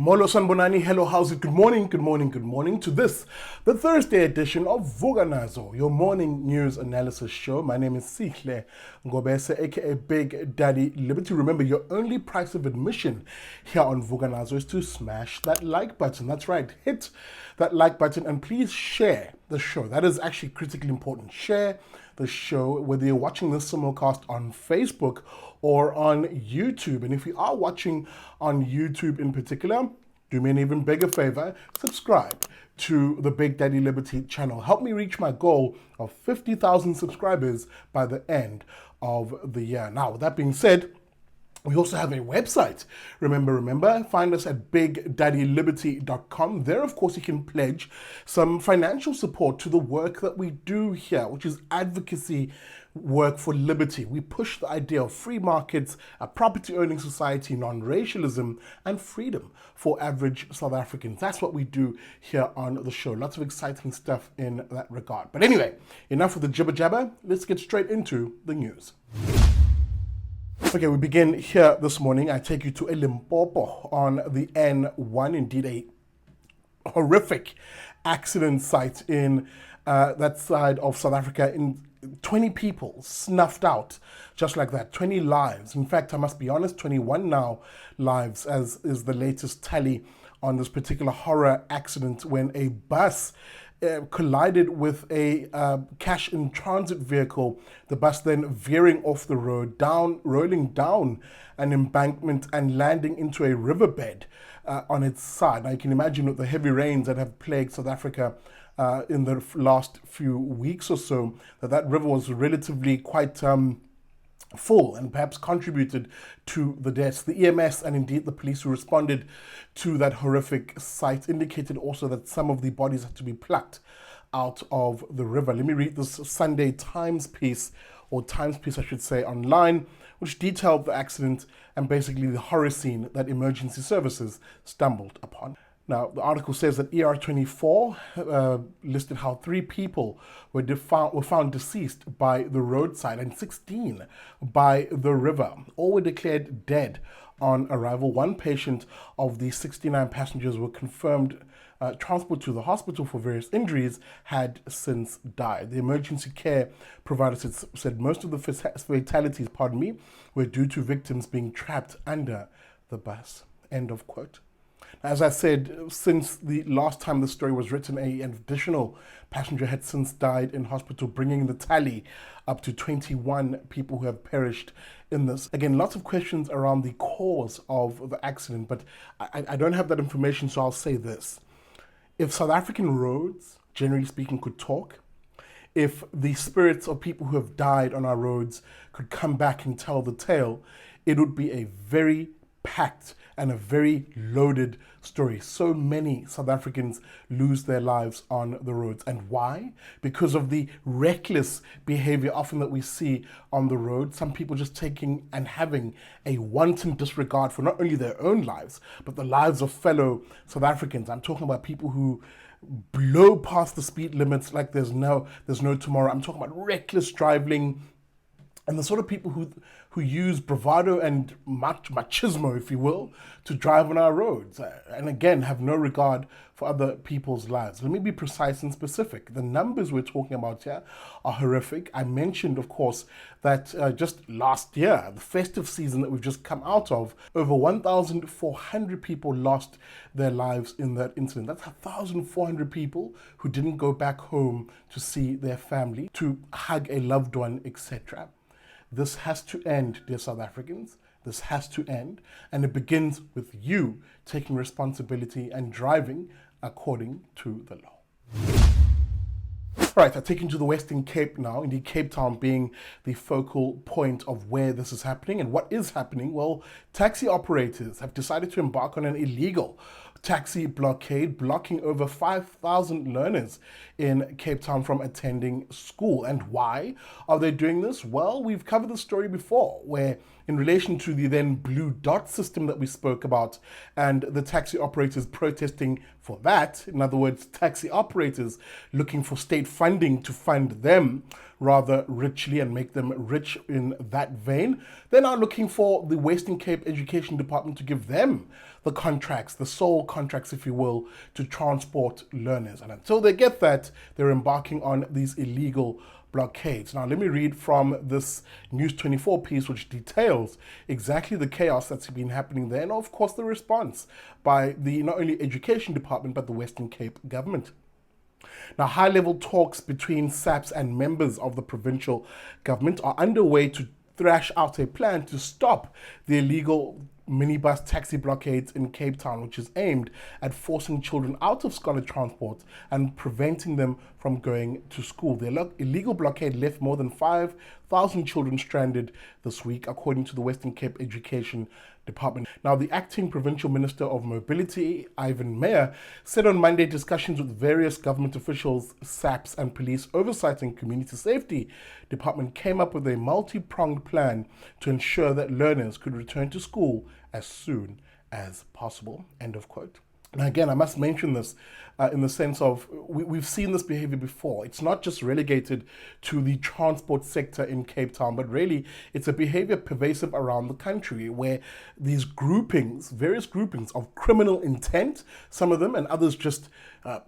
Molo Sanbonani, hello, how's it? Good morning, good morning, good morning to this, the Thursday edition of Vuka Nazo, your morning news analysis show. My name is Sihle Ngobese, aka Big Daddy Liberty. Remember, your only price of admission here on Vuka Nazo is to smash that like button. That's right, hit that like button and please share the show. That is actually critically important. Share the show, whether you're watching this simulcast on Facebook or on YouTube. And if you are watching on YouTube in particular, do me an even bigger favor, subscribe to the Big Daddy Liberty channel. Help me reach my goal of 50,000 subscribers by the end of the year. Now, with that being said, we also have a website. Remember, find us at bigdaddyliberty.com. There, of course, you can pledge some financial support to the work that we do here, which is advocacy work for liberty. We push the idea of free markets, a property-owning society, non-racialism, and freedom for average South Africans. That's what we do here on the show. Lots of exciting stuff in that regard. But anyway, enough of the jibber-jabber. Let's get straight into the news. Okay, we begin here this morning. I take you to Limpopo on the N1, indeed a horrific accident site in that side of South Africa. 20 people snuffed out just like that, 20 lives. In fact, I must be honest, 21 now lives, as is the latest tally on this particular horror accident when a bus collided with a cash in transit vehicle, the bus then veering off the road, rolling down an embankment and landing into a riverbed on its side. Now you can imagine with the heavy rains that have plagued South Africa in the last few weeks or so, that river was relatively quite full and perhaps contributed to the deaths. The EMS and indeed the police who responded to that horrific sight indicated also that some of the bodies had to be plucked out of the river. Let me read this Sunday Times piece I should say, online, which detailed the accident and basically the horror scene that emergency services stumbled upon. Now, the article says that ER24 listed how 3 people were found deceased by the roadside and 16 by the river. All were declared dead on arrival. 1 patient of the 69 passengers were confirmed transport to the hospital for various injuries had since died. The emergency care provider said most of the fatalities, were due to victims being trapped under the bus. End of quote. As I said, since the last time the story was written, an additional passenger had since died in hospital, bringing the tally up to 21 people who have perished in this. Again, lots of questions around the cause of the accident, but I don't have that information, so I'll say this. If South African roads, generally speaking, could talk, if the spirits of people who have died on our roads could come back and tell the tale, it would be a very packed and a very loaded story. So many South Africans lose their lives on the roads. And why? Because of the reckless behavior often that we see on the road. Some people just taking and having a wanton disregard for not only their own lives, but the lives of fellow South Africans. I'm talking about people who blow past the speed limits like there's no tomorrow. I'm talking about reckless driving, and the sort of people who use bravado and machismo, if you will, to drive on our roads, and again, have no regard for other people's lives. Let me be precise and specific. The numbers we're talking about here are horrific. I mentioned, of course, that just last year, the festive season that we've just come out of, over 1,400 people lost their lives in that incident. That's 1,400 people who didn't go back home to see their family, to hug a loved one, etc. This has to end, dear South Africans. This has to end. And it begins with you taking responsibility and driving according to the law. Right, I take you to the Western Cape now, indeed Cape Town being the focal point of where this is happening. And what is happening? Well, taxi operators have decided to embark on an illegal taxi blockade, blocking over 5,000 learners in Cape Town from attending school. And why are they doing this? Well, we've covered the story before, where in relation to the then blue dot system that we spoke about and the taxi operators protesting for that, in other words, taxi operators looking for state funding to fund them, rather richly and make them rich in that vein. They're now looking for the Western Cape Education Department to give them the contracts, the sole contracts, if you will, to transport learners. And until they get that, they're embarking on these illegal blockades. Now, let me read from this News 24 piece, which details exactly the chaos that's been happening there, and of course the response by the not only Education Department, but the Western Cape government. Now, high-level talks between SAPS and members of the provincial government are underway to thrash out a plan to stop the illegal minibus taxi blockades in Cape Town, which is aimed at forcing children out of scholar transport and preventing them from going to school. The illegal blockade left more than 5,000 children stranded this week, according to the Western Cape Education Department. Now, the acting provincial minister of mobility, Ivan Meyer, said on Monday discussions with various government officials, SAPS and police oversight and community safety department came up with a multi-pronged plan to ensure that learners could return to school as soon as possible. End of quote. Now, again, I must mention this in the sense of we've seen this behavior before. It's not just relegated to the transport sector in Cape Town, but really it's a behavior pervasive around the country where these groupings, various groupings of criminal intent, some of them and others just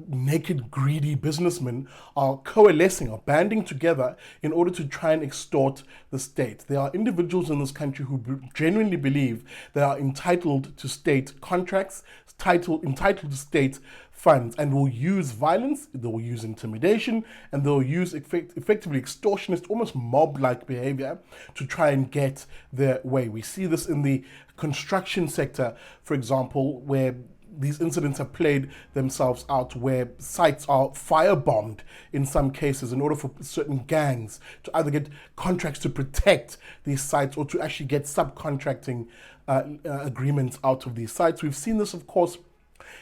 naked, greedy businessmen are coalescing or banding together in order to try and extort the state. There are individuals in this country who genuinely believe they are entitled to state contracts, entitled to state funds, and will use violence, they will use intimidation, and they'll use effectively extortionist, almost mob-like behavior to try and get their way. We see this in the construction sector, for example, where these incidents have played themselves out, where sites are firebombed in some cases in order for certain gangs to either get contracts to protect these sites or to actually get subcontracting agreements out of these sites. We've seen this, of course,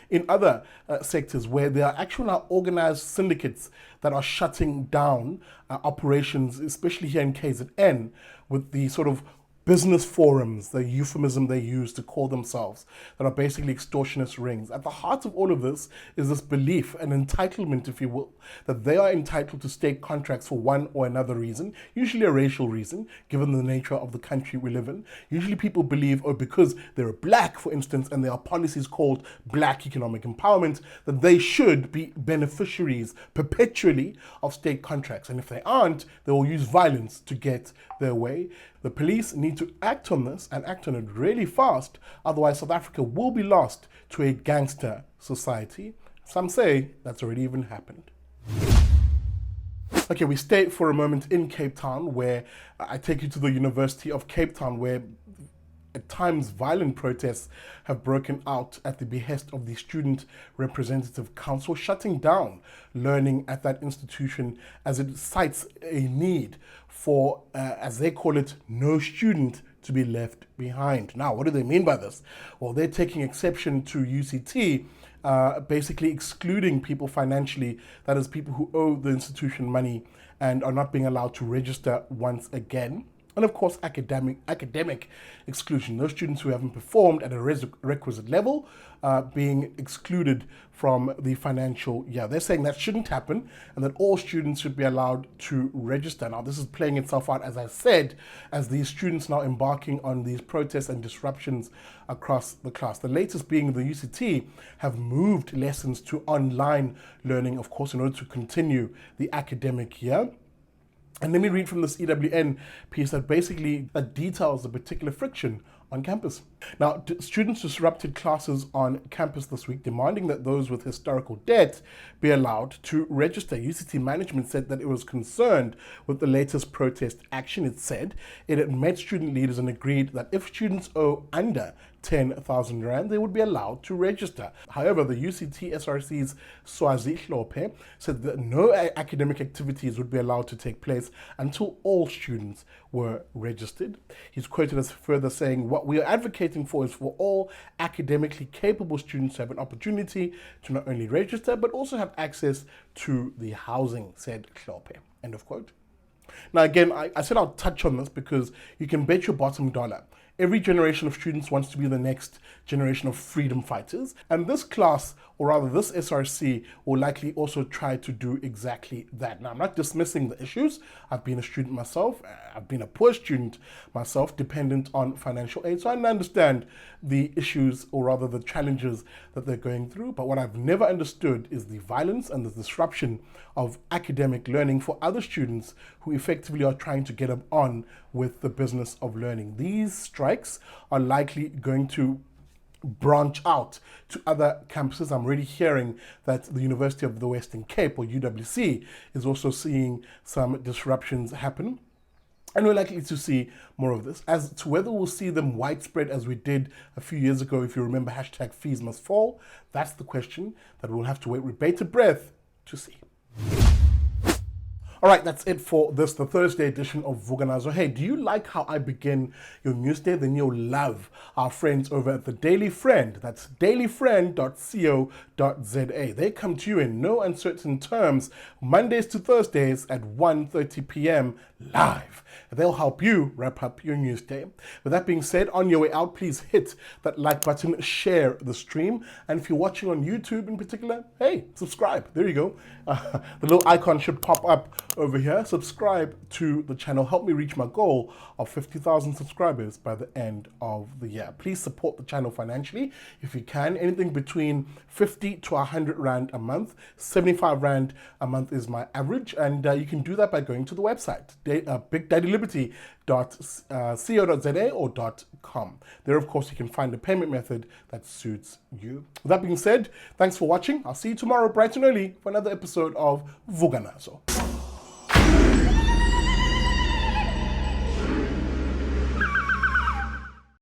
in other sectors where there are actual now organized syndicates that are shutting down operations, especially here in KZN, with the sort of business forums, the euphemism they use to call themselves, that are basically extortionist rings. At the heart of all of this is this belief, an entitlement, if you will, that they are entitled to state contracts for one or another reason, usually a racial reason, given the nature of the country we live in. Usually people believe, because they're black, for instance, and there are policies called black economic empowerment, that they should be beneficiaries perpetually of state contracts. And if they aren't, they will use violence to get their way. The police need to act on this and act on it really fast, otherwise South Africa will be lost to a gangster society. Some say that's already even happened. Okay, we stay for a moment in Cape Town, where I take you to the University of Cape Town, where at times violent protests have broken out at the behest of the Student Representative Council, shutting down learning at that institution as it cites a need for, as they call it, no student to be left behind. Now, what do they mean by this? Well, they're taking exception to UCT basically excluding people financially, that is, people who owe the institution money and are not being allowed to register once again. And of course, academic exclusion. Those students who haven't performed at a requisite level being excluded from the financial year. They're saying that shouldn't happen and that all students should be allowed to register. Now, this is playing itself out, as I said, as these students now embarking on these protests and disruptions across the class. The latest being the UCT have moved lessons to online learning, of course, in order to continue the academic year. And let me read from this EWN piece that basically details the particular friction on campus. Now, students disrupted classes on campus this week, demanding that those with historical debt be allowed to register. UCT management said that it was concerned with the latest protest action. It said it had met student leaders and agreed that if students owe under 10,000 Rand, they would be allowed to register. However, the UCT SRC's Swazi Hlope said that no academic activities would be allowed to take place until all students were registered. He's quoted as further saying, "What we are advocating for is for all academically capable students to have an opportunity to not only register, but also have access to the housing," said Hlope. End of quote. Now, again, I said I'll touch on this because you can bet your bottom dollar Every generation of students wants to be the next generation of freedom fighters. And this class, or rather this SRC, will likely also try to do exactly that. Now, I'm not dismissing the issues. I've been a student myself. I've been a poor student myself, dependent on financial aid. So I understand the issues, or rather the challenges that they're going through. But what I've never understood is the violence and the disruption of academic learning for other students who effectively are trying to get on with the business of learning. These strikes are likely going to branch out to other campuses. I'm already hearing that the University of the Western Cape, or UWC, is also seeing some disruptions happen. And we're likely to see more of this. As to whether we'll see them widespread as we did a few years ago, if you remember hashtag fees must fall, that's the question that we'll have to wait with bated breath to see. All right, that's it for this, the Thursday edition of Vuka Nazo. Hey, do you like how I begin your news day? Then you'll love our friends over at the Daily Friend. That's dailyfriend.co.za. They come to you in no uncertain terms, Mondays to Thursdays at 1:30 p.m. live. They'll help you wrap up your news day. With that being said, on your way out, please hit that like button, share the stream. And if you're watching on YouTube in particular, hey, subscribe. There you go. The little icon should pop up over here. Subscribe to the channel. Help me reach my goal of 50,000 subscribers by the end of the year. Please support the channel financially if you can. Anything between 50 to 100 Rand a month. 75 Rand a month is my average. And you can do that by going to the website, bigdaddyliberty.co.za or .com. There, of course, you can find a payment method that suits you. With that being said, thanks for watching. I'll see you tomorrow bright and early for another episode of Vuka Nazo.